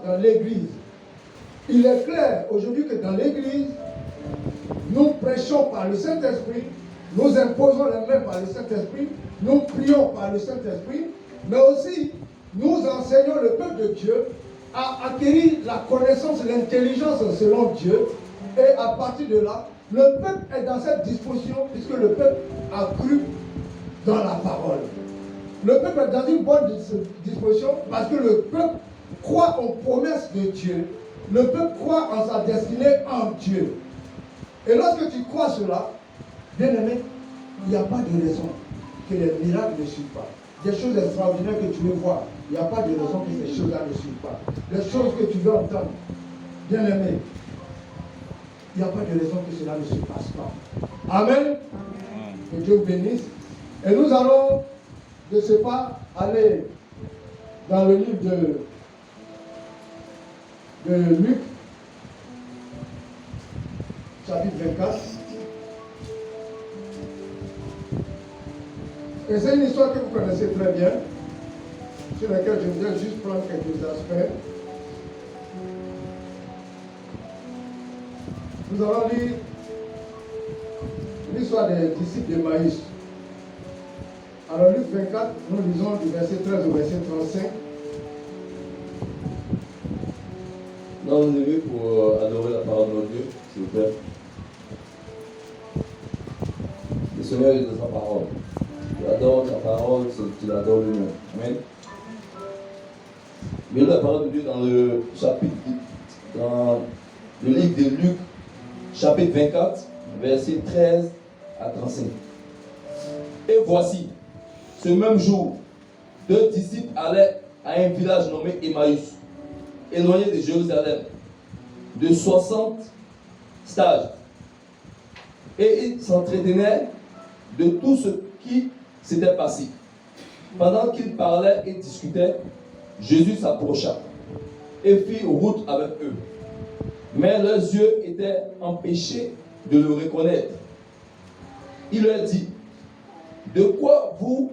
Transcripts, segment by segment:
dans l'église. Il est clair aujourd'hui que dans l'église, nous prêchons par le Saint-Esprit, nous imposons les mains par le Saint-Esprit, nous prions par le Saint-Esprit, mais aussi nous enseignons le peuple de Dieu à acquérir la connaissance et l'intelligence selon Dieu. Et à partir de là, le peuple est dans cette disposition puisque le peuple a cru dans la parole. Le peuple est dans une bonne disposition parce que le peuple croit aux promesses de Dieu. Le peuple croit en sa destinée en Dieu. Et lorsque tu crois cela, bien aimé, il n'y a pas de raison que les miracles ne suivent pas. Des choses extraordinaires que tu veux voir, il n'y a pas de raison que ces choses-là ne suivent pas. Les choses que tu veux entendre, bien aimé, il n'y a pas de raison que cela ne se passe pas. Amen. Que Dieu vous bénisse. Et nous allons, de ce pas, aller dans le livre de Luc, chapitre 24. Et c'est une histoire que vous connaissez très bien, sur laquelle je voudrais juste prendre quelques aspects. Nous allons lire l'histoire des disciples de Maïs. Alors Luc 24, nous lisons du verset 13 au verset 35. Là, on est venu pour adorer la parole de notre Dieu, s'il vous plaît. Le Seigneur est de sa parole. Tu adores sa parole, tu l'adores lui-même. Amen. Mais la parole de Dieu dans le chapitre, dans le livre de Luc, chapitre 24, verset 13 à 35. Et voici, ce même jour, 2 disciples allaient à un village nommé Emmaüs, éloigné de Jérusalem, de 60 stages. Et ils s'entretenaient de tout ce qui s'était passé. Pendant qu'ils parlaient et discutaient, Jésus s'approcha et fit route avec eux. Mais leurs yeux étaient empêchés de le reconnaître. Il leur dit, de quoi vous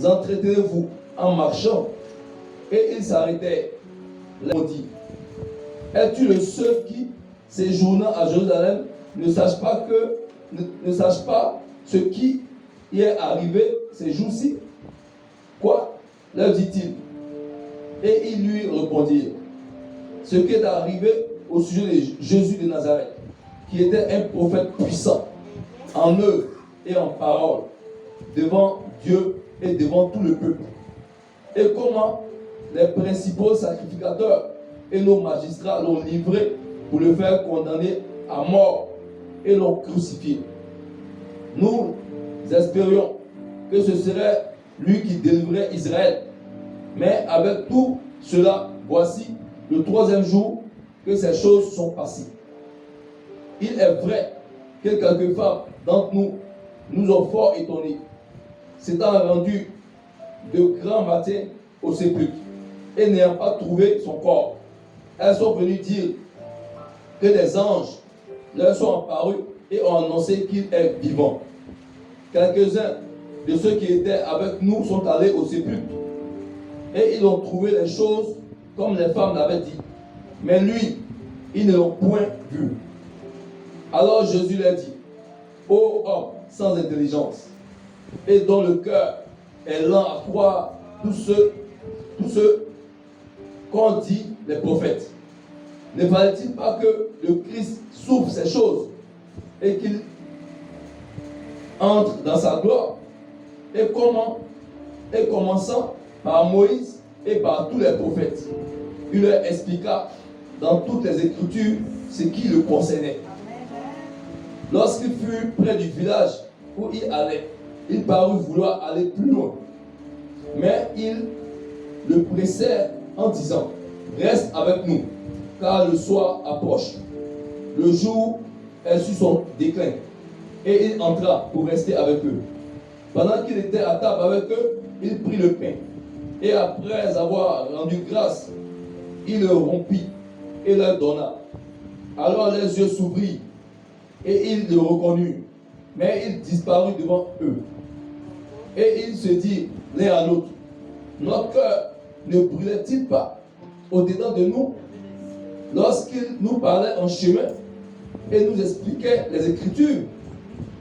entretenez-vous en marchant? Et ils s'arrêtaient. Ils ont dit, es-tu le seul qui, séjournant à Jérusalem, ne sache pas ce qui y est arrivé ces jours-ci? Quoi? Leur dit-il. Et ils lui répondirent, ce qui est arrivé au sujet de Jésus de Nazareth, qui était un prophète puissant, en œuvre et en parole, devant Dieu et devant tout le peuple. Et comment les principaux sacrificateurs et nos magistrats l'ont livré pour le faire condamner à mort et l'ont crucifié. Nous espérions que ce serait lui qui délivrerait Israël. Mais avec tout cela, voici le 3e jour que ces choses sont passées. Il est vrai que quelques femmes d'entre nous nous ont fort étonnés, s'étant rendues de grand matin au sépulcre et n'ayant pas trouvé son corps. Elles sont venues dire que des anges leur sont apparus et ont annoncé qu'il est vivant. Quelques-uns de ceux qui étaient avec nous sont allés au sépulcre et ils ont trouvé les choses comme les femmes l'avaient dit. Mais lui, ils ne l'ont point vu. Alors Jésus leur dit, ô homme sans intelligence, et dont le cœur est lent à croire tout ce qu'ont dit les prophètes. Ne fallait-il pas que le Christ souffre ces choses et qu'il entre dans sa gloire? Et commençant par Moïse et par tous les prophètes, il leur expliqua dans toutes les Écritures ce qui le concernait. Lorsqu'il fut près du village où il allait, il parut vouloir aller plus loin. Mais ils le pressèrent en disant, reste avec nous, car le soir approche. Le jour est sur son déclin. Et il entra pour rester avec eux. Pendant qu'il était à table avec eux, il prit le pain. Et après avoir rendu grâce, il le rompit et leur donna. Alors les yeux s'ouvrirent et ils le reconnurent. Mais il disparut devant eux. Et ils se dirent l'un à l'autre, notre cœur ne brûlait-il pas au-dedans de nous, lorsqu'il nous parlait en chemin et nous expliquait les Écritures,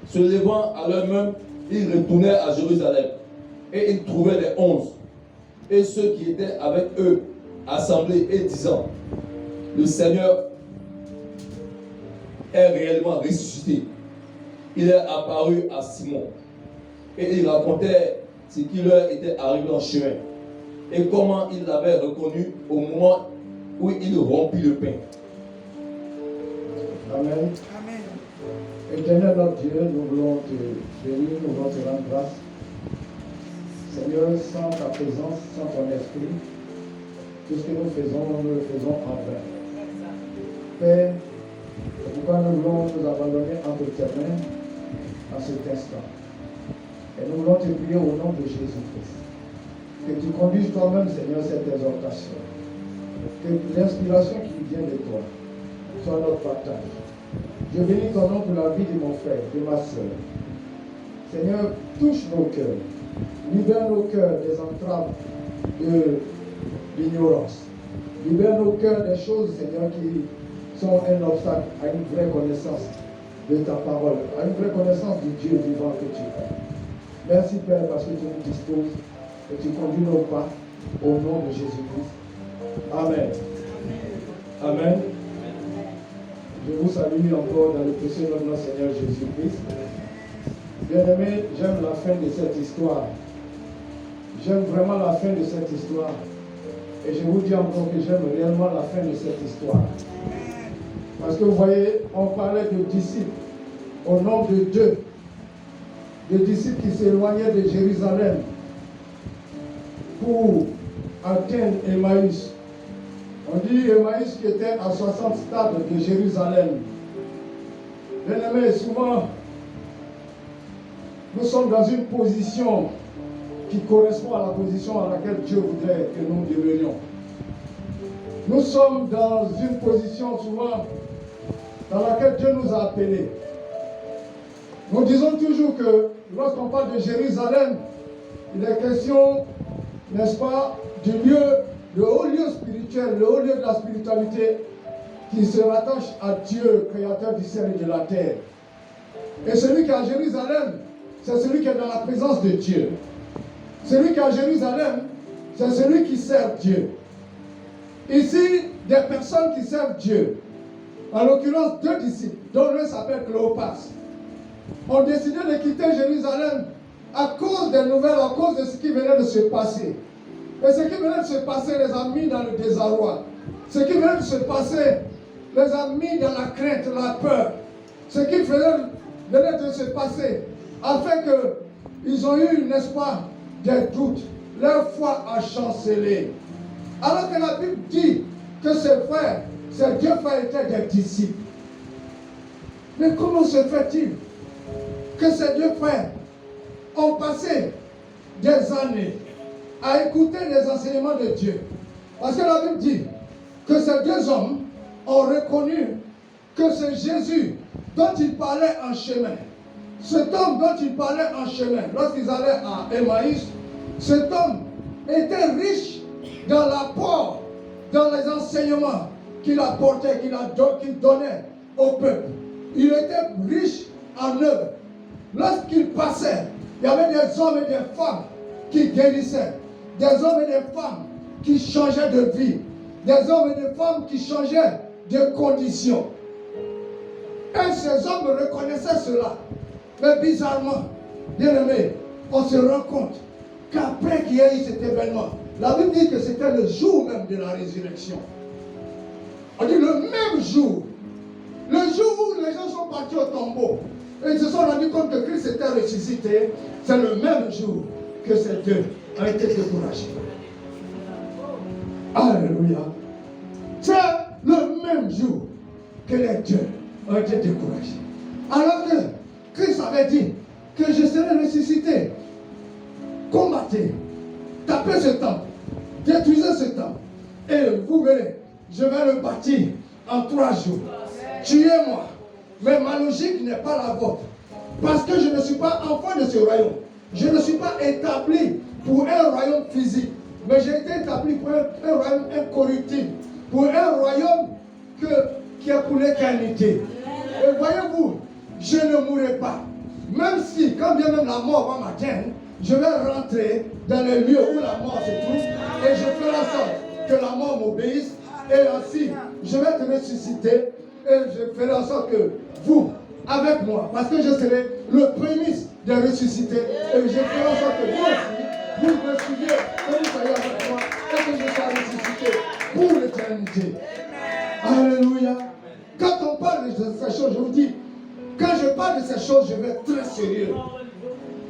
se levant à l'heure même, il retournait à Jérusalem et il trouvait les 11 et ceux qui étaient avec eux assemblés et disant: le Seigneur est réellement ressuscité. Il est apparu à Simon et il racontait ce qui leur était arrivé en chemin et comment il l'avait reconnu au moment où il rompit le pain. Amen. Amen. Éternel notre Dieu, nous voulons te bénir, nous voulons te rendre grâce. Seigneur, sans ta présence, sans ton esprit, tout ce que nous le faisons en vain. Père, c'est pourquoi nous voulons nous abandonner entre tes mains à cet instant. Et nous voulons te prier au nom de Jésus-Christ. Que tu conduises toi-même, Seigneur, cette exhortation. Que l'inspiration qui vient de toi soit notre partage. Je bénis ton nom pour la vie de mon frère, de ma soeur. Seigneur, touche nos cœurs. Libère nos cœurs des entraves de l'ignorance. Libère nos cœurs des choses, Seigneur, qui sont un obstacle à une vraie connaissance de ta parole, à une vraie connaissance du Dieu vivant que tu es. Merci, Père, parce que tu nous disposes et tu conduis nos pas au nom de Jésus-Christ. Amen. Amen. Je vous salue encore dans le précieux nom de notre Seigneur Jésus-Christ. Bien-aimés, j'aime la fin de cette histoire. J'aime vraiment la fin de cette histoire. Et je vous dis encore que j'aime réellement la fin de cette histoire. Parce que vous voyez, on parlait de disciples au nombre de 2. Des disciples qui s'éloignaient de Jérusalem pour atteindre Emmaüs. On dit Emmaüs qui était à 60 stades de Jérusalem. Bien-aimés, souvent, nous sommes dans une position qui correspond à la position à laquelle Dieu voudrait que nous demeurions. Nous sommes dans une position souvent dans laquelle Dieu nous a appelés. Nous disons toujours que lorsqu'on parle de Jérusalem, il est question, n'est-ce pas, du lieu, le haut lieu spirituel, le haut lieu de la spiritualité qui se rattache à Dieu, créateur du ciel et de la terre. Et celui qui est à Jérusalem, c'est celui qui est dans la présence de Dieu. Celui qui est à Jérusalem, c'est celui qui sert Dieu. Ici, des personnes qui servent Dieu, en l'occurrence 2 disciples, dont l'un s'appelle Cléopas, ont décidé de quitter Jérusalem à cause des nouvelles, à cause de ce qui venait de se passer. Et ce qui venait de se passer les a mis dans le désarroi. Ce qui venait de se passer les a mis dans la crainte, la peur. Ce qui venait de se passer a fait qu'ils ont eu, n'est-ce pas, des doutes. Leur foi a chancelé. Alors que la Bible dit que ces frères, ces 2 frères étaient des disciples. Mais comment se fait-il que ces 2 frères ont passé des années à écouter les enseignements de Dieu? Parce que la Bible dit que ces 2 hommes ont reconnu que c'est Jésus dont ils parlaient en chemin. Cet homme dont ils parlaient en chemin, lorsqu'ils allaient à Emmaüs, cet homme était riche dans l'apport, dans les enseignements qu'il apportait, qu'il donnait au peuple. Il était riche en œuvre. Lorsqu'il passait, il y avait des hommes et des femmes qui guérissaient, des hommes et des femmes qui changeaient de vie, des hommes et des femmes qui changeaient de conditions. Et ces hommes reconnaissaient cela. Mais bizarrement, bien aimé, on se rend compte qu'après qu'il y a eu cet événement, la Bible dit que c'était le jour même de la résurrection. On dit le même jour. Le jour où les gens sont partis au tombeau et ils se sont rendus compte que Christ était ressuscité, c'est le même jour que ces 2 ont été découragés. Alléluia. C'est le même jour que les 2 ont été découragés. Alors que Christ avait dit que je serai ressuscité. Combattez, tapez ce temple, détruisez ce temple. Et vous verrez, je vais le bâtir en 3 jours. Tuez-moi. Mais ma logique n'est pas la vôtre. Parce que je ne suis pas enfant de ce royaume. Je ne suis pas établi pour un royaume physique. Mais j'ai été établi pour un royaume incorruptible, pour un royaume qui a pour l'éternité. Et voyez-vous, je ne mourrai pas. Même si, quand bien même la mort va m'atteindre, je vais rentrer dans les lieux où la mort se trouve et je ferai en sorte que la mort m'obéisse. Et ainsi, je vais te ressusciter et je ferai en sorte que vous, avec moi, parce que je serai le prémisse de ressusciter, et je ferai en sorte que vous aussi, vous me suivez, que vous soyez avec moi et que je sois ressuscité pour l'éternité. Alléluia. Quand on parle de ces choses, je vous dis, quand je parle de ces choses, je vais être très sérieux.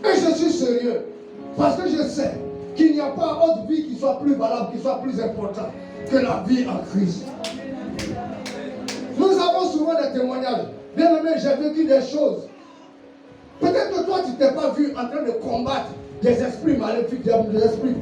Et je suis sérieux. Parce que je sais qu'il n'y a pas autre vie qui soit plus valable, qui soit plus importante que la vie en Christ. Nous avons souvent des témoignages. Bien aimé, j'ai vécu des choses. Peut-être que toi, tu ne t'es pas vu en train de combattre des esprits maléfiques, des esprits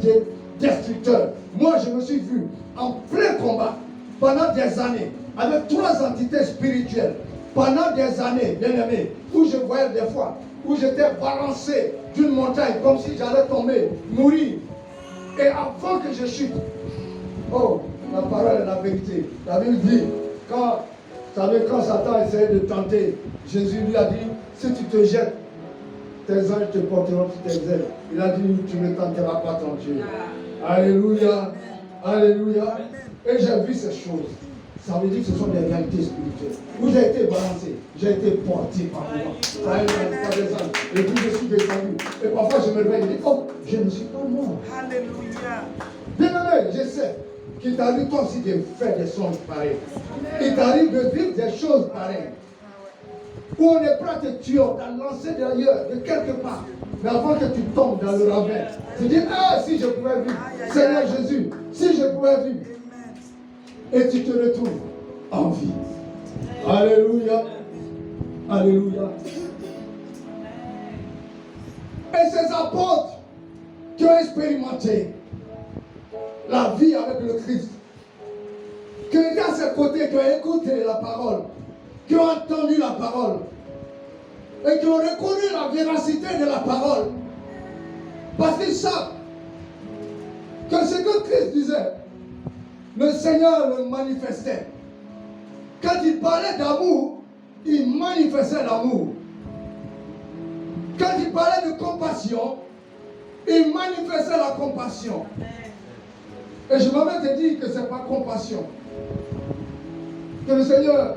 destructeurs. Moi, je me suis vu en plein combat pendant des années avec 3 entités spirituelles. Pendant des années, bien aimé, où je voyais des fois, où j'étais balancé d'une montagne comme si j'allais tomber, mourir. Et avant que je chute, oh, la parole est la vérité. La Bible dit, quand Satan essayait de tenter, Jésus lui a dit, si tu te jettes, tes anges te porteront sur tes ailes. Il a dit, tu ne tenteras pas ton Dieu. Alléluia. Alléluia. Et j'ai vu ces choses. Ça veut dire que ce sont des réalités spirituelles. Où j'ai été balancé, j'ai été porté par moi. Ça a été par des anges. Et puis je suis descendu. Et parfois je me réveille et je dis, oh, je ne suis pas mort. Alléluia. Bien aimé, je sais qu'il t'arrive toi aussi de faire des songes pareils. Il t'arrive de vivre des choses pareilles. Où on est prêt à te tuer, on t'a lancé d'ailleurs, de quelque part. Mais avant que tu tombes dans le ravin, tu dis, ah, si je pouvais vivre, Seigneur Jésus, si je pouvais vivre. Et tu te retrouves en vie. Alléluia. Alléluia. Et ces apôtres qui ont expérimenté la vie avec le Christ, qui étaient à ses côtés, qui ont écouté la parole, qui ont entendu la parole, et qui ont reconnu la véracité de la parole, parce qu'ils savent que ce que Christ disait, le Seigneur le manifestait. Quand il parlait d'amour, il manifestait l'amour. Quand il parlait de compassion, il manifestait la compassion. Et je m'avais te dire que ce n'est pas compassion. Que le Seigneur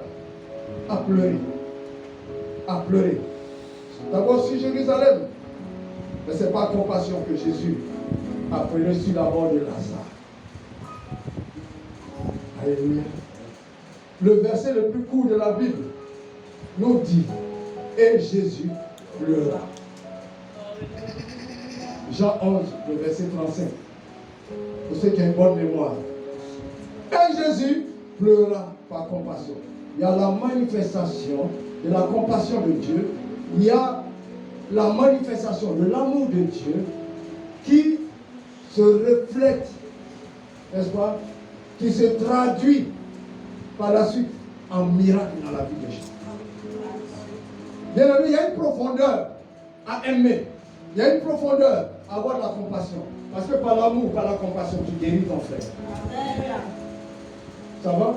a pleuré. A pleuré. D'abord sur Jérusalem. Mais ce n'est pas compassion que Jésus a pleuré sur la mort de Lazare. Alléluia. Le verset le plus court de la Bible nous dit, et Jésus pleura. Jean 11, le verset 35. Pour ceux qui ont une bonne mémoire. Et Jésus pleura par compassion. Il y a la manifestation de la compassion de Dieu. Il y a la manifestation de l'amour de Dieu qui se reflète, n'est-ce pas, qui se traduit par la suite en miracle dans la vie des gens. Bien aimé, il y a une profondeur à aimer. Il y a une profondeur à avoir de la compassion. Parce que par l'amour, par la compassion, tu guéris ton frère. Ça va?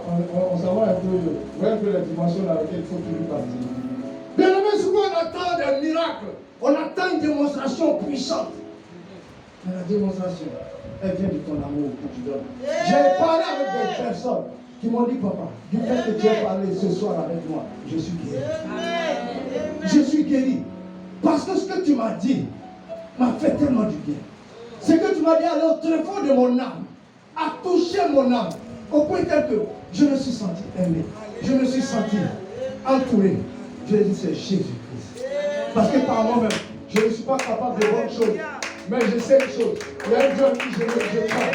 On s'en va un peu la dimension dans laquelle il faut toujours partir. Bien aimé, souvent on attend des miracles. On attend une démonstration puissante. Mais la démonstration, elle vient de ton amour que tu donnes. J'ai parlé avec des personnes qui m'ont dit, papa, du fait que tu as parlé ce soir avec moi, je suis guéri. Je suis guéri. Parce que ce que tu m'as dit m'a fait tellement du bien. Ce que tu m'as dit allait au tréfonds de mon âme, a touché mon âme, au point tel que je me suis senti aimé. Je me suis senti entouré. Je dis, c'est Jésus-Christ. Parce que par moi-même, je ne suis pas capable de bonnes choses. Mais je sais une chose. Il y a un Dieu en qui je parle.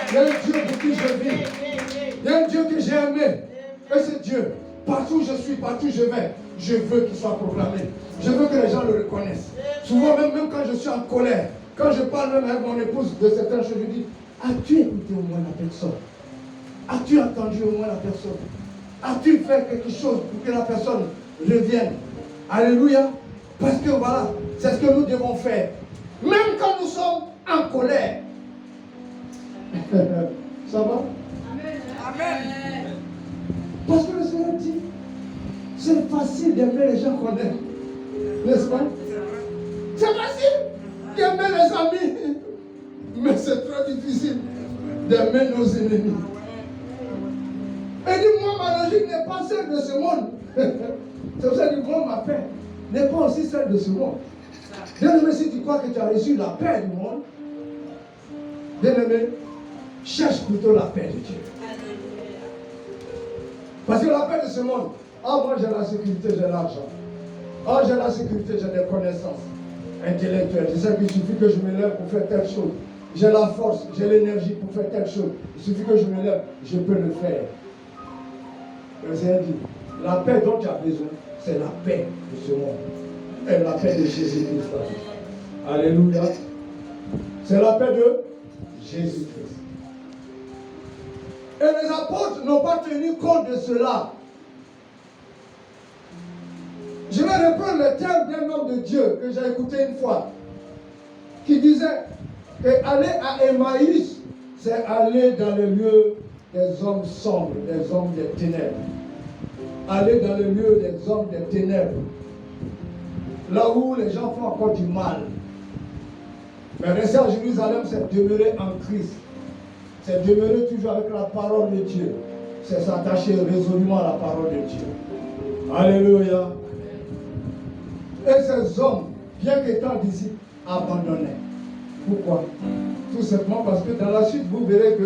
Il y a un Dieu pour qui je vis. Il y a un Dieu que j'ai aimé. Et ce Dieu, partout où je suis, partout où je vais, je veux qu'il soit proclamé. Je veux que les gens le reconnaissent. Souvent, même quand je suis en colère, quand je parle même avec mon épouse de certaines choses, je dis, as-tu écouté au moins la personne? As-tu entendu au moins la personne? As-tu fait quelque chose pour que la personne revienne? Alléluia. Parce que voilà, c'est ce que nous devons faire. Même quand nous sommes en colère. Ça va? Amen. Parce que le Seigneur dit, c'est facile d'aimer les gens qu'on aime. N'est-ce pas? C'est facile d'aimer les amis. Mais c'est très difficile d'aimer nos ennemis. Et dit, moi, ma logique n'est pas celle de ce monde. C'est pour ça que moi, ma paix n'est pas aussi celle de ce monde. Bien-aimé, si tu crois que tu as reçu la paix du monde, bien-aimé, cherche plutôt la paix de Dieu. Parce que la paix de ce monde, ah, moi j'ai la sécurité, j'ai l'argent. Ah, j'ai la sécurité, j'ai des connaissances intellectuelles. Je sais qu'il suffit que je me lève pour faire telle chose. J'ai la force, j'ai l'énergie pour faire telle chose. Il suffit que je me lève, je peux le faire. Le Seigneur dit, la paix dont tu as besoin, c'est la paix de ce monde. Et la paix de Jésus-Christ. Alléluia. C'est la paix de Jésus-Christ. Et les apôtres n'ont pas tenu compte de cela. Je vais reprendre le terme d'un homme de Dieu que j'ai écouté une fois, qui disait que aller à Emmaüs, c'est aller dans le lieu des hommes sombres, des hommes des ténèbres. Aller dans le lieu des hommes des ténèbres. Là où les gens font encore du mal. Mais rester à Jérusalem, c'est demeurer en Christ. C'est demeurer toujours avec la parole de Dieu. C'est s'attacher résolument à la parole de Dieu. Alléluia. Et ces hommes, bien qu'étant disciples, abandonnaient. Pourquoi? Tout simplement parce que dans la suite, vous verrez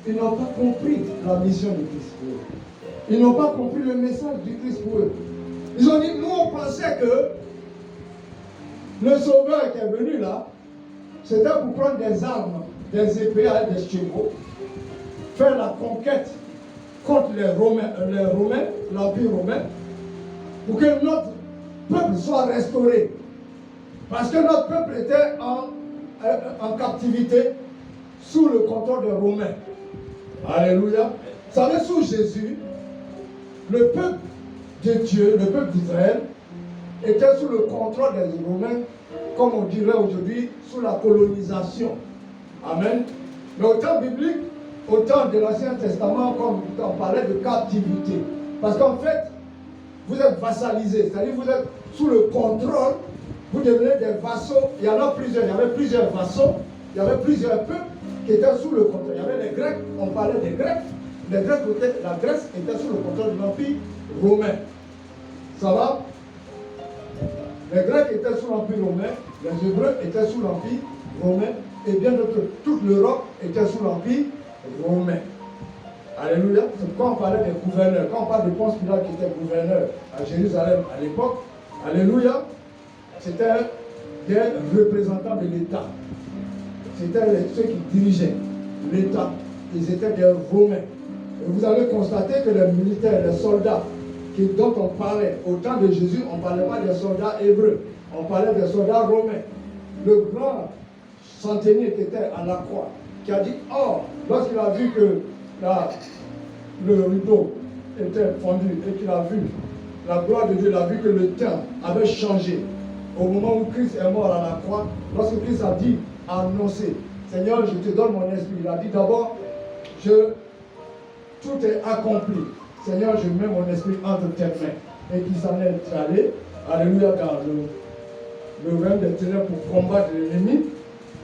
qu'ils n'ont pas compris la mission du Christ pour eux. Ils n'ont pas compris le message du Christ pour eux. Ils ont dit, nous on pensait que le sauveur qui est venu là, c'était pour prendre des armes, des épées avec des chevaux, faire la conquête contre les Romains, l'Empire romain, pour que notre peuple soit restauré. Parce que notre peuple était en captivité sous le contrôle des Romains. Alléluia. Vous savez, sous Jésus, le peuple de Dieu, le peuple d'Israël, était sous le contrôle des Romains, comme on dirait aujourd'hui, sous la colonisation. Amen. Mais au temps biblique, au temps de l'Ancien Testament, comme on parlait de captivité. Parce qu'en fait, vous êtes vassalisés, c'est-à-dire vous êtes sous le contrôle, vous devenez des vassaux. Il y en a plusieurs, il y avait plusieurs vassaux, il y avait plusieurs peuples qui étaient sous le contrôle. Il y avait les Grecs, on parlait des Grecs. Les Grecs la Grèce était sous le contrôle de l'Empire romain. Ça va? Les Grecs étaient sous l'Empire romain, les Hébreux étaient sous l'Empire romain, et bien d'autres, toute l'Europe était sous l'Empire romain. Alléluia. C'est pourquoi on parlait des gouverneurs. Quand on parle de Ponce Pilate qui était gouverneur à Jérusalem à l'époque, alléluia, c'était des représentants de l'État. C'était ceux qui dirigeaient l'État. Ils étaient des Romains. Et vous allez constater que les militaires, les soldats dont on parlait au temps de Jésus, on ne parlait pas des soldats hébreux, on parlait des soldats romains. Le grand centenier qui était à la croix, qui a dit, oh, lorsqu'il a vu que le rideau était fondu et qu'il a vu la gloire de Dieu, il a vu que le temps avait changé. Au moment où Christ est mort à la croix, lorsque Christ a dit, a annoncé, Seigneur, je te donne mon esprit. Il a dit d'abord, tout est accompli. Seigneur, je mets mon esprit entre tes mains. Et qu'il s'en est allé, alléluia, dans le règne des ténèbres pour combattre l'ennemi.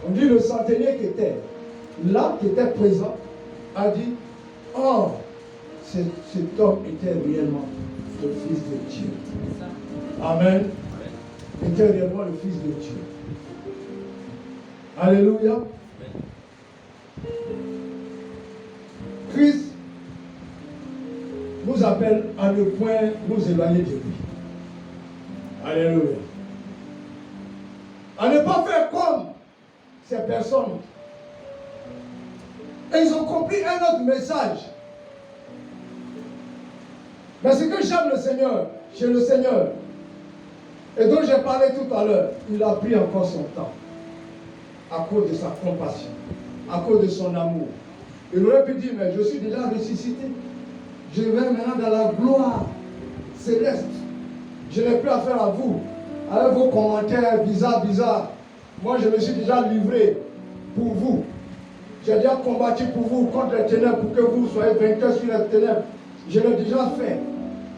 On dit le centenier qui était là, qui était présent, a dit, oh, cet homme était réellement le Fils de Dieu. Amen. Était réellement le Fils de Dieu. Alléluia. Christ nous appelle à ne point nous éloigner de lui. Alléluia. À ne pas faire comme ces personnes. Et ils ont compris un autre message. Mais ce que j'aime le Seigneur, chez le Seigneur, et dont j'ai parlé tout à l'heure, il a pris encore son temps. À cause de sa compassion, à cause de son amour. Il aurait pu dire, mais je suis déjà ressuscité. Je vais maintenant dans la gloire céleste. Je n'ai plus affaire à vous. Avec vos commentaires bizarres. Moi, je me suis déjà livré pour vous. J'ai déjà combattu pour vous contre les ténèbres, pour que vous soyez vainqueurs sur les ténèbres. Je l'ai déjà fait.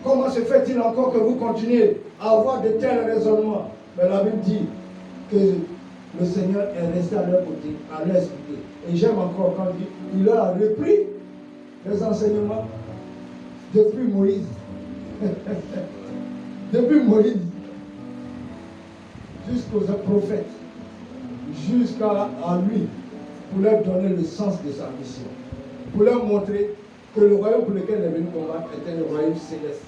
Comment se fait-il encore que vous continuez à avoir de tels raisonnements? Mais la Bible dit que le Seigneur est resté à leur côté, à leur expliquer. Et j'aime encore quand il leur a repris les enseignements depuis Moïse. Depuis Moïse jusqu'aux prophètes, jusqu'à lui, pour leur donner le sens de sa mission, pour leur montrer que le royaume pour lequel il est venu combattre était le royaume céleste.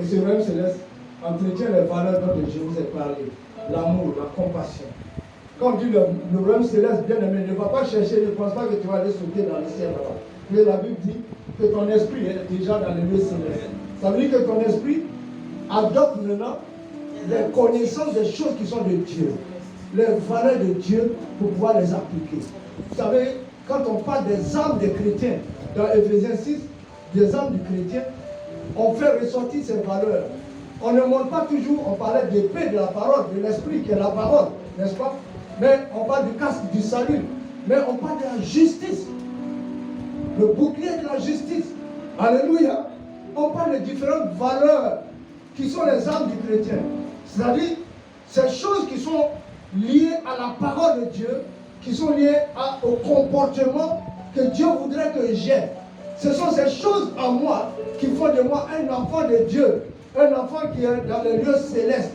Et ce royaume céleste entretient les valeurs dont je vous ai parlé, l'amour, la compassion. Quand on dit le royaume céleste, bien aimé, ne va pas chercher, ne pense pas que tu vas aller sauter dans le ciel là-bas. Mais la Bible dit que ton esprit est déjà dans les lieux célestes. Ça veut dire que ton esprit adopte maintenant les connaissances des choses qui sont de Dieu, les valeurs de Dieu pour pouvoir les appliquer. Vous savez, quand on parle des âmes des chrétiens, dans Éphésiens 6, des âmes du chrétien, on fait ressortir ces valeurs. On ne montre pas toujours, on parlait de paix, de la parole, de l'esprit qui est la parole, n'est-ce pas? Mais on parle du casque du salut, mais on parle de la justice, le bouclier de la justice. Alléluia. On parle de différentes valeurs qui sont les âmes du chrétien. C'est-à-dire, ces choses qui sont liées à la parole de Dieu, qui sont liées au comportement que Dieu voudrait que j'aie. Ce sont ces choses en moi qui font de moi un enfant de Dieu, un enfant qui est dans les lieux célestes.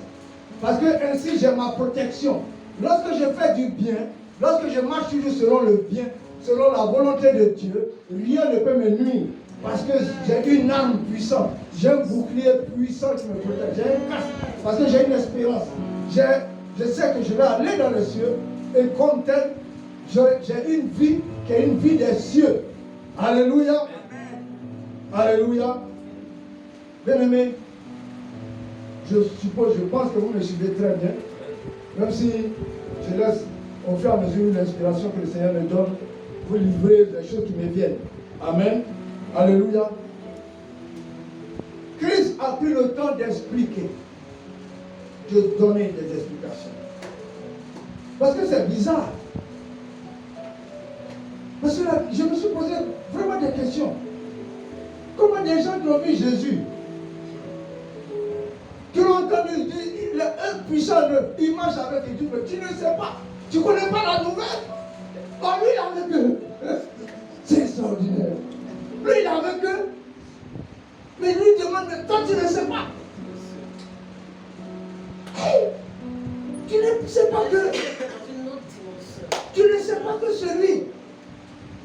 Parce que ainsi j'ai ma protection. Lorsque je fais du bien, lorsque je marche toujours selon le bien, selon la volonté de Dieu, rien ne peut me nuire. Parce que j'ai une arme puissante, j'ai un bouclier puissant qui me protège, j'ai un casque, parce que j'ai une espérance. Je sais que je vais aller dans les cieux, et comme tel, j'ai une vie qui est une vie des cieux. Alléluia. Alléluia. Bien-aimés, je pense que vous me suivez très bien. Même si je laisse au fur et à mesure l'inspiration que le Seigneur me donne, vous livrer les choses qui me viennent. Amen. Alléluia. Christ a pris le temps d'expliquer, de donner des explications. Parce que c'est bizarre. Parce que là, je me suis posé vraiment des questions. Comment des gens qui ont vu Jésus, qui l'ont entendu, il est un puissant, il marche avec eux, mais tu ne sais pas, tu ne connais pas la nouvelle. Oh, lui, il est avec eux. C'est extraordinaire. Lui, il est avec eux. Mais lui demande, mais toi, tu ne sais pas. Hey, tu ne sais pas que. Tu ne sais pas que celui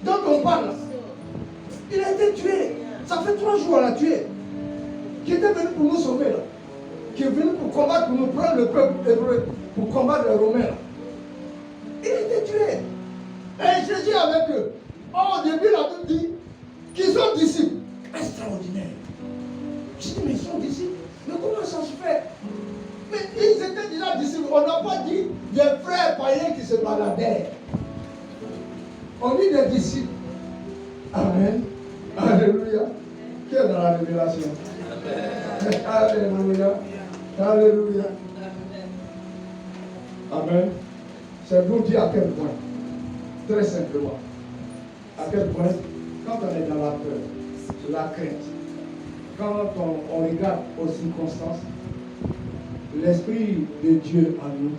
dont on parle, il a été tué. Ça fait 3 jours, on l'a tué. Qui était venu pour nous sauver, là. Qui est venu pour combattre, pour nous prendre le peuple hébreu, pour combattre les Romains, là. Il a été tué. Et Jésus est avec eux. Oh, au début, la Bible dit qu'ils sont disciples. Extraordinaire. Je dis, mais ils sont disciples. Mais comment ça se fait? Mais ils étaient déjà disciples. On n'a pas dit des frères païens qui se baladaient. On dit des disciples. Amen. Alléluia. Qui est dans la révélation? Amen. Alléluia. Alléluia. Amen. C'est vous dire à quel point. Très simplement. À quel point, quand on est dans la peur, la crainte, quand on regarde aux circonstances, l'Esprit de Dieu en nous,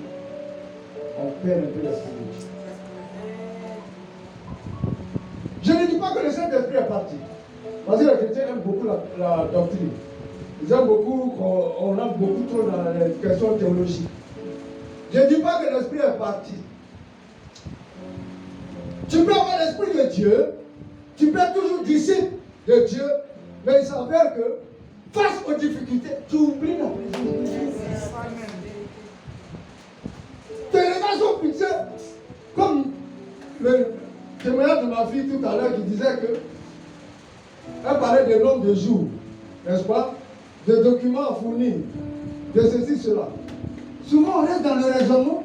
on perd un peu l'Esprit de Dieu. Je ne dis pas que le Saint-Esprit est parti. Parce que les chrétiens aiment beaucoup la doctrine. Ils aiment beaucoup, on entre beaucoup trop dans les questions théologiques. Je ne dis pas que l'Esprit est parti. Tu peux avoir l'Esprit de Dieu, tu peux être toujours disciple de Dieu, mais il s'avère que face aux difficultés, tu oublies la présence de Dieu. Tes regards sont fixés, comme le témoignage de ma fille tout à l'heure qui disait que elle parlait de nombre de jours, n'est-ce pas, de documents à fournir, de ceci, cela. Souvent on reste dans le raisonnement,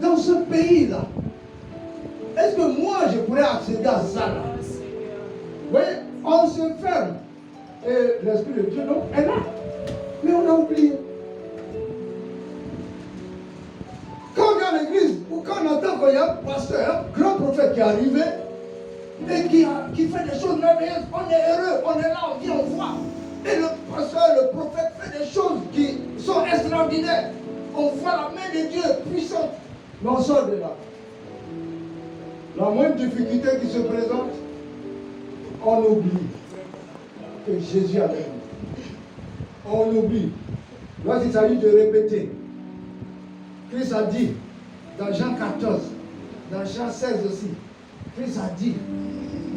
dans ce pays-là. Est-ce que moi je pourrais accéder à ça là? Vous voyez, on se ferme. Et l'Esprit de Dieu donc est là. Mais on a oublié. Quand on vient à l'église, ou quand on entend qu'il y a un pasteur, un grand prophète qui est arrivé, et qui fait des choses merveilleuses. On est heureux, on est là, on vient, on voit. Et le pasteur, le prophète fait des choses qui sont extraordinaires. On voit la main de Dieu puissante. Mais on sort de là. La moindre difficulté qui se présente, on oublie que Jésus est avec nous. On oublie. Lorsqu'il s'agit de répéter, Christ a dit, dans Jean 14, dans Jean 16 aussi, Christ a dit,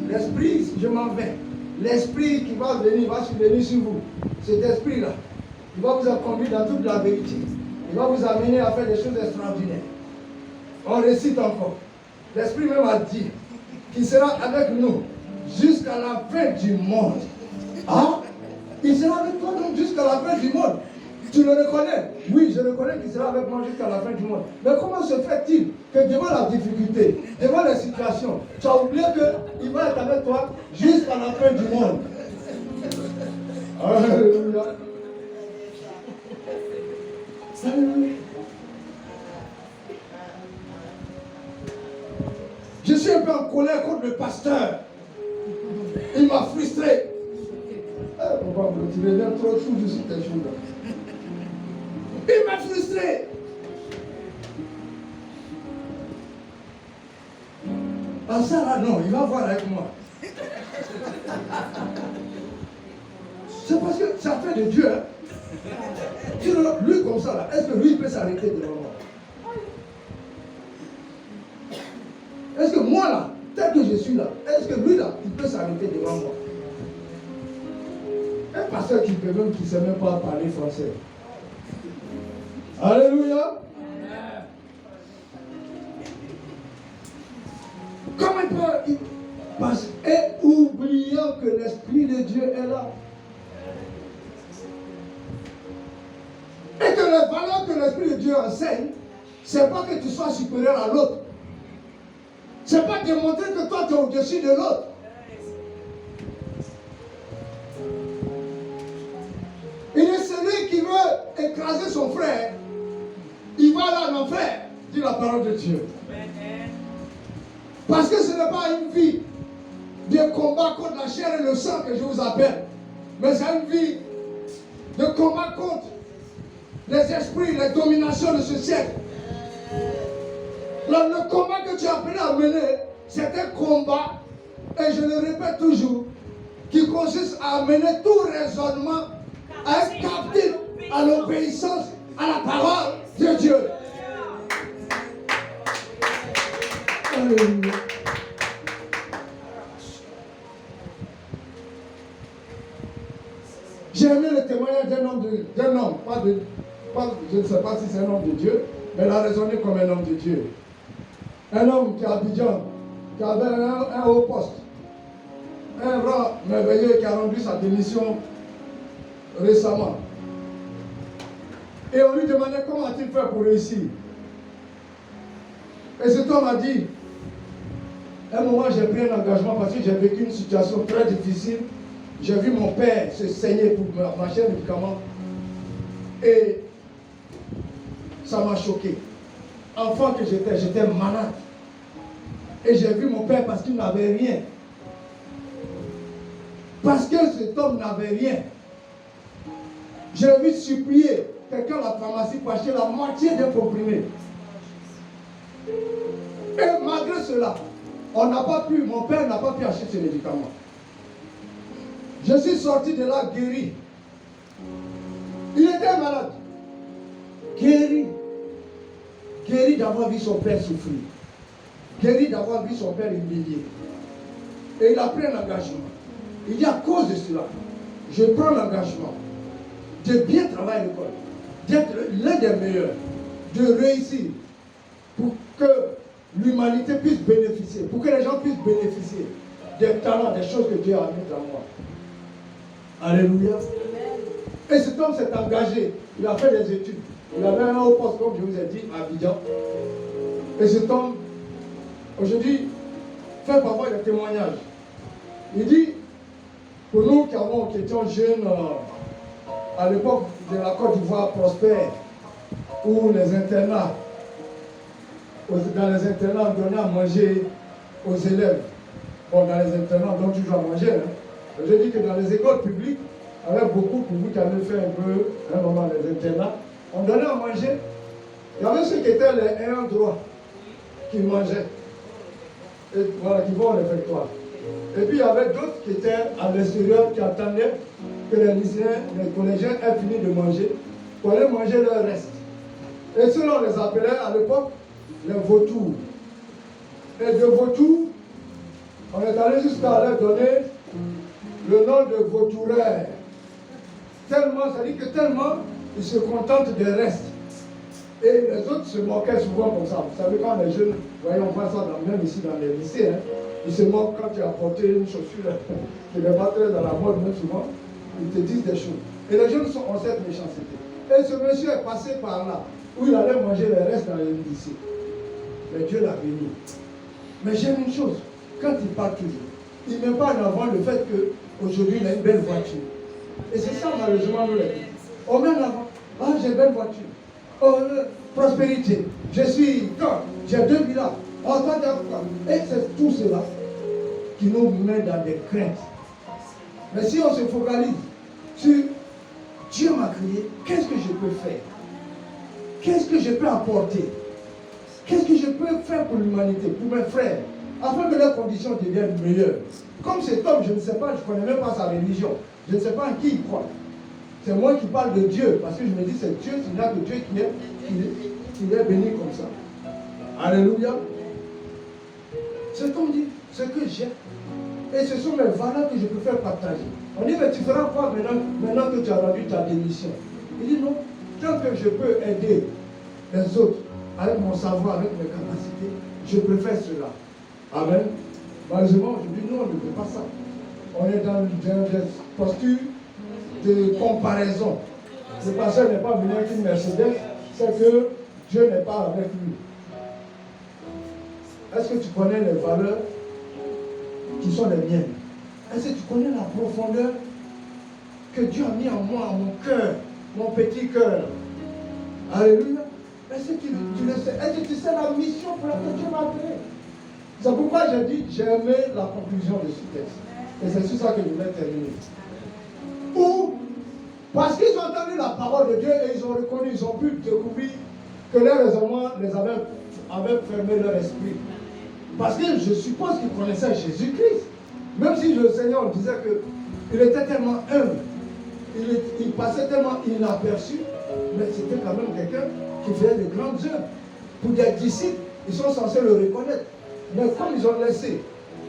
l'Esprit, je m'en vais. L'Esprit qui va venir sur vous. Cet Esprit-là, il va vous conduire dans toute la vérité. Il va vous amener à faire des choses extraordinaires. On récite encore. L'Esprit même a dit qu'il sera avec nous jusqu'à la fin du monde. Ah, il sera avec toi donc jusqu'à la fin du monde. Tu le reconnais? Oui, je reconnais qu'il sera avec moi jusqu'à la fin du monde. Mais comment se fait-il que devant la difficulté, devant la situation, tu as oublié qu'il va être avec toi jusqu'à la fin du monde? Alléluia. Alléluia. Je suis un peu en colère contre le pasteur. Il m'a frustré. Pourquoi tu deviens trop fou de ces choses-là? Il m'a frustré. Ah ça là, non, il va voir avec moi. C'est parce que ça fait de Dieu. Hein. Lui comme ça là, est-ce que lui peut s'arrêter devant moi? Est-ce que moi là, tel que je suis là, est-ce que lui là, il peut s'arrêter devant moi? Un pasteur qui ne sait même pas parler français. Alléluia. Comment il peut et oubliant que l'Esprit de Dieu est là. Et que les valeurs que l'Esprit de Dieu enseigne, c'est pas que tu sois supérieur à l'autre. C'est pas démontrer que toi tu es au-dessus de l'autre. Il est celui qui veut écraser son frère. Il va aller en enfer, dit la parole de Dieu. Parce que ce n'est pas une vie de combat contre la chair et le sang que je vous appelle. Mais c'est une vie de combat contre les esprits, les dominations de ce siècle. Le combat que tu es appelé à mener, c'est un combat, et je le répète toujours, qui consiste à amener tout raisonnement à être captif à l'obéissance à la parole de Dieu. Alléluia. J'ai aimé le témoignage d'un homme, je ne sais pas si c'est un homme de Dieu, mais il a raisonné comme un homme de Dieu. Un homme qui est à Abidjan, qui avait un haut poste, un rang merveilleux qui a rendu sa démission récemment. Et on lui demandait comment a-t-il fait pour réussir. Et cet homme a dit, à un moment j'ai pris un engagement parce que j'ai vécu une situation très difficile. J'ai vu mon père se saigner pour m'acheter un médicament. Et ça m'a choqué. Enfant que j'étais malade. Et j'ai vu mon père parce qu'il n'avait rien. Parce que cet homme n'avait rien. Je l'ai vu supplier quelqu'un à la pharmacie pour acheter la moitié d'un comprimé. Et malgré cela, mon père n'a pas pu acheter ce médicament. Je suis sorti de là guéri. Il était malade. Guéri. Guéri d'avoir vu son père souffrir. Guéri d'avoir vu son père humilié. Et il a pris un engagement. Il dit à cause de cela, je prends l'engagement de bien travailler à l'école, d'être l'un des meilleurs, de réussir pour que l'humanité puisse bénéficier, pour que les gens puissent bénéficier des talents, des choses que Dieu a mis en moi. Alléluia. Et cet homme s'est engagé. Il a fait des études. Il avait un haut poste, comme je vous ai dit, à Abidjan. Et cet homme, aujourd'hui, fait parfois des témoignages. Il dit, pour nous qui étions jeunes, à l'époque de la Côte d'Ivoire prospère, où les internats, dans les internats, on donnait à manger aux élèves. Bon, dans les internats, donc tu dois manger. Hein. Je dis que dans les écoles publiques, avec beaucoup de vous qui avaient fait un peu, un moment les internats, on donnait à manger. Il y avait ceux qui étaient les ayants droit, qui mangeaient. Et voilà, qui vont au réfectoire. Et puis il y avait d'autres qui étaient à l'extérieur, qui attendaient que les lycéens, les collégiens aient fini de manger, pour aller manger leur reste. Et ceux-là, on les appelait à l'époque les vautours. Et de vautours, on est allé jusqu'à leur donner le nom de vautoureurs. Tellement, ça dit que tellement, ils se contentent des restes. Et les autres se moquaient souvent comme ça. Vous savez, quand les jeunes, voyons, on voit ça même ici dans les lycées, hein, ils se moquent quand tu as porté une chaussure qui n'est pas très dans la mode, même souvent, ils te disent des choses. Et les jeunes ont cette méchanceté. Et ce monsieur est passé par là, où il allait manger les restes dans les lycées. Mais Dieu l'a béni. Mais j'aime une chose, quand il parle toujours, il ne met pas en avant le fait qu'aujourd'hui il a une belle voiture. Et c'est ça malheureusement nous les dit. On met en avant, ah j'ai une belle voiture. Oh, prospérité, je suis quand j'ai 2 villas. Oh, et c'est tout cela qui nous met dans des craintes. Mais si on se focalise sur Dieu m'a créé, qu'est-ce que je peux faire? Qu'est-ce que je peux apporter? Qu'est-ce que je peux faire pour l'humanité, pour mes frères, afin que leurs conditions deviennent meilleures? Comme cet homme, je ne sais pas, je ne connais même pas sa religion, je ne sais pas en qui il croit. C'est moi qui parle de Dieu, parce que je me dis c'est Dieu, c'est là que Dieu qui est béni comme ça. Alléluia. Ce qu'on dit, ce que j'ai, et ce sont mes valeurs que je peux faire partager. On dit, mais tu feras quoi maintenant que tu as rendu ta démission? Il dit non, tant que je peux aider les autres avec mon savoir, avec mes capacités, je préfère cela. Amen. Malheureusement, aujourd'hui, nous, on ne fait pas ça. On est dans une posture de comparaison. Le pasteur n'est pas venu avec une Mercedes, c'est que Dieu n'est pas avec lui. Est-ce que tu connais les valeurs qui sont les miennes? Est-ce que tu connais la profondeur que Dieu a mis en moi, en mon cœur, mon petit cœur? Alléluia. Est-ce que tu le sais? Est-ce que tu sais la mission pour laquelle Dieu m'a appelé? C'est pourquoi j'ai dit, j'ai aimé la conclusion de ce texte. Et c'est sur ça que je voulais terminer. Ou, parce qu'ils ont entendu la parole de Dieu et ils ont reconnu, ils ont pu découvrir que les raisonnements les avaient fermé leur esprit. Parce que je suppose qu'ils connaissaient Jésus-Christ. Même si le Seigneur disait qu'il était tellement humble, il passait tellement inaperçu, mais c'était quand même quelqu'un qui faisait de grandes œuvres. Pour des disciples, ils sont censés le reconnaître. Mais comme ils ont laissé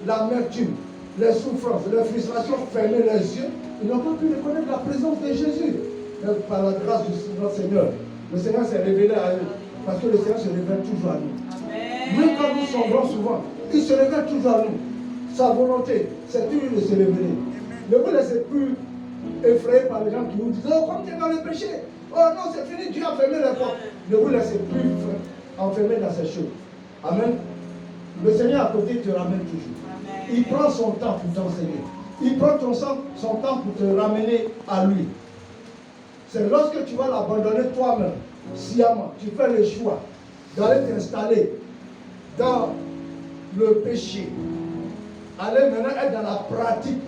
l'amertume, les souffrances, les frustrations fermer les yeux, ils n'ont pas pu reconnaître la présence de Jésus. Mais par la grâce de notre Seigneur, le Seigneur s'est révélé à eux. Parce que le Seigneur se révèle toujours à nous. Amen. Même quand nous sombrons souvent, il se révèle toujours à nous. Sa volonté, c'est toujours de se révéler. Ne vous laissez plus effrayer par les gens qui vous disent, oh, comme tu es dans le péché, oh non, c'est fini, Dieu a fermé les portes. Ne vous laissez plus enfermer dans ces choses. Amen. Le Seigneur à côté te ramène toujours. Amen. Il prend son temps pour t'enseigner. Il prend son temps pour te ramener à lui. C'est lorsque tu vas l'abandonner toi-même, sciemment, tu fais le choix d'aller t'installer dans le péché, aller maintenant être dans la pratique,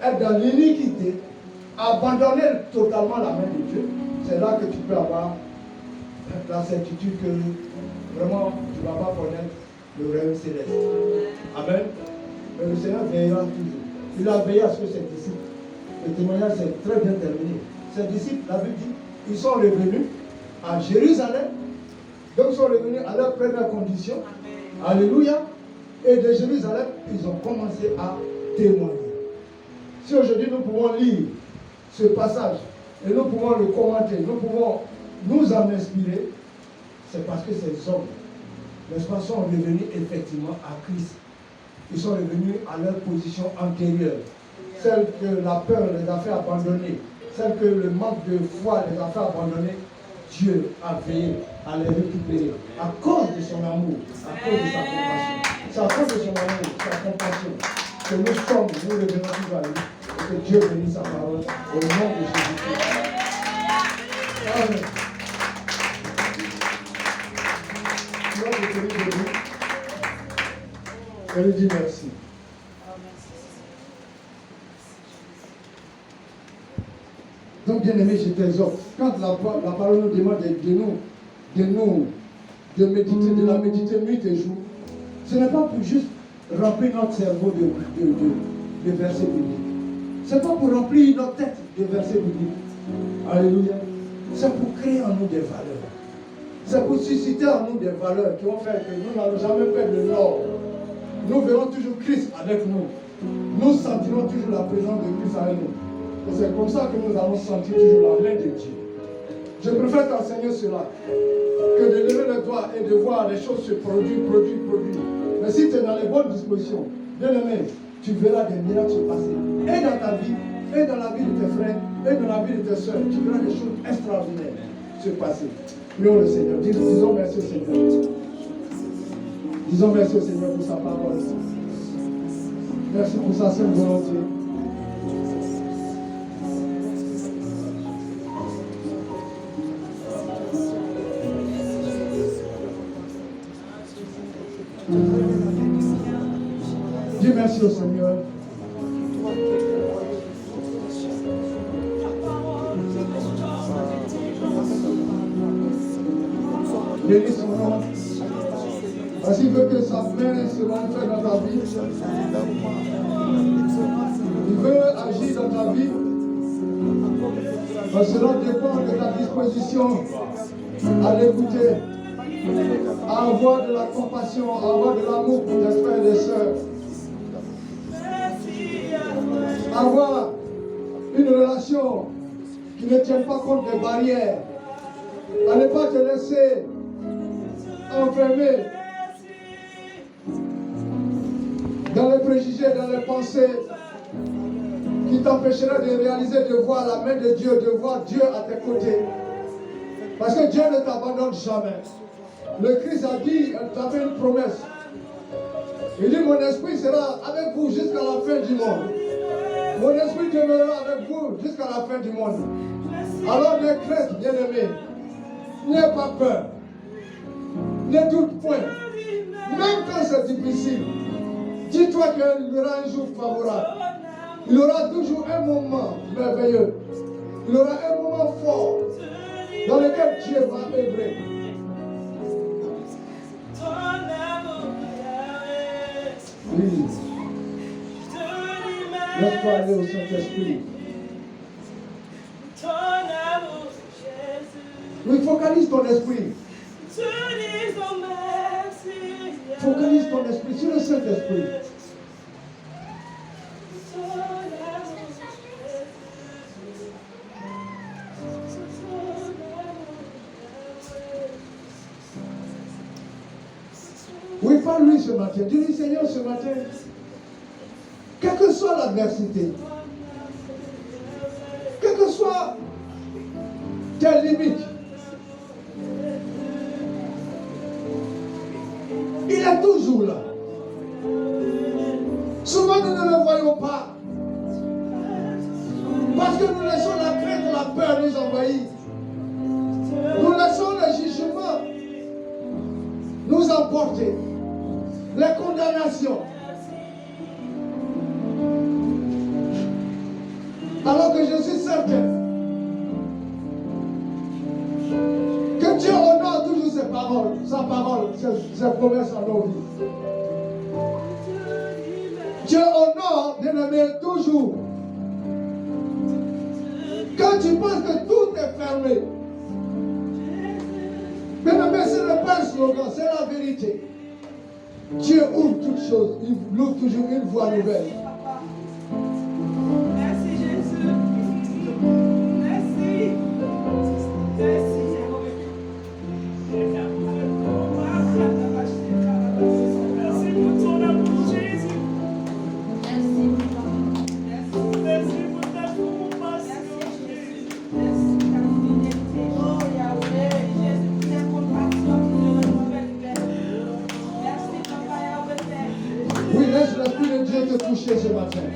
être dans l'iniquité, abandonner totalement la main de Dieu. C'est là que tu peux avoir la certitude que vraiment tu ne vas pas connaître le royaume céleste. Amen. Mais le Seigneur veillera toujours. Il a veillé à ce que ses disciples, le témoignage c'est très bien terminé. Ses disciples, la Bible dit, ils sont revenus à Jérusalem. Donc ils sont revenus à leur première condition. Amen. Alléluia. Et de Jérusalem, ils ont commencé à témoigner. Si aujourd'hui nous pouvons lire ce passage et nous pouvons le commenter, nous pouvons nous en inspirer, c'est parce que ces hommes, n'est-ce pas, sont revenus effectivement à Christ. Ils sont revenus à leur position antérieure, celle que la peur les a fait abandonner, celle que le manque de foi les a fait abandonner. Dieu a veillé à les récupérer à cause de son amour, à cause de sa compassion. C'est à cause de son amour, sa compassion, que nous revenons toujours à lui et que Dieu bénisse sa parole au nom de Jésus-Christ. Amen. Je lui dis merci. Donc, bien aimé, je t'exhorte. Quand la parole nous demande de méditer, de la méditer nuit et jour, ce n'est pas pour juste remplir notre cerveau de versets bibliques. Ce n'est pas pour remplir notre tête de versets bibliques. Alléluia. C'est pour créer en nous des valeurs. C'est pour susciter en nous des valeurs qui vont faire que nous n'allons jamais perdre le nord. Nous verrons toujours Christ avec nous. Nous sentirons toujours la présence de Christ avec nous. Et c'est comme ça que nous allons sentir toujours la main de Dieu. Je préfère t'enseigner cela que de lever le doigt et de voir les choses se produire. Mais si tu es dans les bonnes dispositions, bien aimé, tu verras des miracles se passer. Et dans ta vie, et dans la vie de tes frères, et dans la vie de tes soeurs, tu verras des choses extraordinaires se passer. Prions le Seigneur. Disons merci au Seigneur. Disons merci au Seigneur pour sa parole. Merci pour sa sainte volonté. Dis merci au Seigneur. Bénis son nom. Parce qu'il veut que sa main se manifeste dans ta vie. Il veut agir dans ta vie. Mais cela dépend de ta disposition à l'écouter, à avoir de la compassion, à avoir de l'amour pour tes frères et des sœurs. Avoir une relation qui ne tient pas compte des barrières. À ne pas te laisser enfermer dans les préjugés, dans les pensées qui t'empêcheraient de réaliser, de voir la main de Dieu, de voir Dieu à tes côtés. Parce que Dieu ne t'abandonne jamais. Le Christ a dit, il t'avait une promesse. Il dit, mon esprit sera avec vous jusqu'à la fin du monde. Mon esprit demeurera avec vous jusqu'à la fin du monde. Alors n'aie crainte, bien-aimé. N'aie pas peur. Ne doute point. Même quand c'est difficile, dis-toi qu'il y aura un jour favorable. Il y aura toujours un moment merveilleux. Il y aura un moment fort dans lequel Dieu va œuvrer. Oui. Laisse-toi aller au Saint-Esprit. Oui, focalise ton esprit. Focalise ton esprit sur le Saint-Esprit. Oui, parle-lui ce matin. Dis-lui, Seigneur, ce matin, quelle que soit l'adversité, quelles que soient tes limites, il est toujours là. Souvent, nous ne le voyons pas. Parce que nous laissons la crainte, la peur nous envahir. Nous laissons le jugement nous emporter. Les condamnations. Alors que je suis certain que Dieu honore toujours ses paroles, sa parole, ses promesses en nos vies. Dieu honore, bien-aimé, toujours. Quand tu penses que tout est fermé, bien-aimé, ce n'est pas un slogan, c'est la vérité. Dieu ouvre toutes choses, il ouvre toujours une voie nouvelle. Merci Jésus. Merci. Merci. Merci pour ton amour, Jésus. Merci. Merci pour ta compassion, Jésus. Merci pour ta fidélité. Oh Yahweh, Jésus, pour ta compassion, pour le renouvellement. Merci, Papa Yahweh. Oui, laisse l'Esprit de Dieu te toucher ce matin.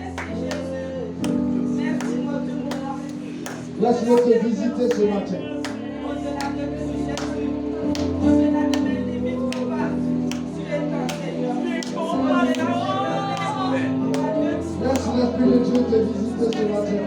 Laisse-le te visiter ce matin. Laisse l'Esprit de Dieu te visiter ce matin.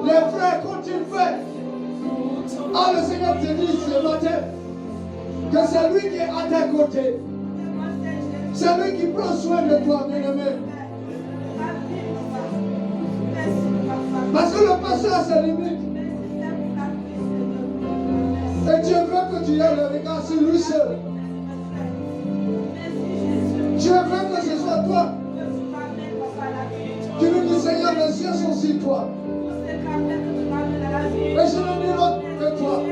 Les frères, quand tu fais, le Seigneur te dit ce matin que c'est lui qui est à tes côtés. C'est lui qui prend soin de toi, bien-aimé. Parce que le passé a ses limites. Et Dieu veut que tu aies le regard sur lui seul. Dieu veut que ce soit toi. Tu nous dis, Seigneur, les cieux sont sur toi. Mais je ne dis l'autre que toi.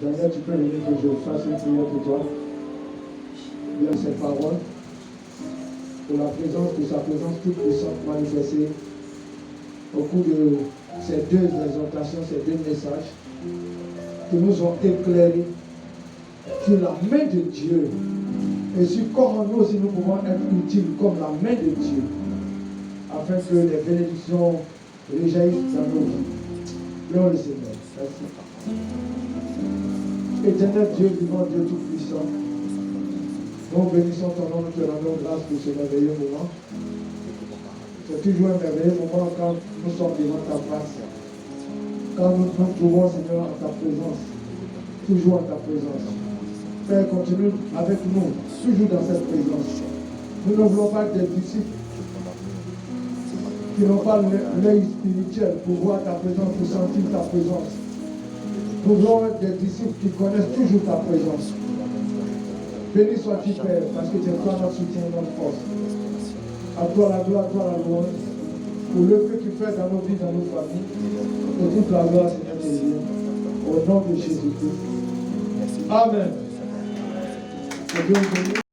Daniel, tu peux venir que je fasse une prière pour toi. Bien ces paroles. Pour la présence de sa présence toute puissante manifestée au cours de ces deux exhortations, ces deux messages qui nous ont éclairés sur la main de Dieu et sur comment nous aussi nous pouvons être utiles comme la main de Dieu afin que les bénédictions réjaillissent dans nos vies. Louons le Seigneur. Merci. Éternel Dieu, vivant Dieu tout-puissant, nous bénissons ton nom, nous te rendons grâce pour ce merveilleux moment. C'est toujours un merveilleux moment quand nous sommes devant ta face. Quand nous nous trouvons, Seigneur, en ta présence. Toujours en ta présence. Père, continue avec nous, toujours dans cette présence. Nous ne voulons pas être des disciples qui n'ont pas l'œil spirituel pour voir ta présence, pour sentir ta présence. Nous voulons être des disciples qui connaissent toujours ta présence. Béni sois-tu, Père, parce que tu es toi notre soutien et notre force. À toi la gloire, à toi la louange, pour le que tu fais dans nos vies, dans nos familles. Et toute la gloire, Seigneur Jésus, au nom de Jésus-Christ. Amen.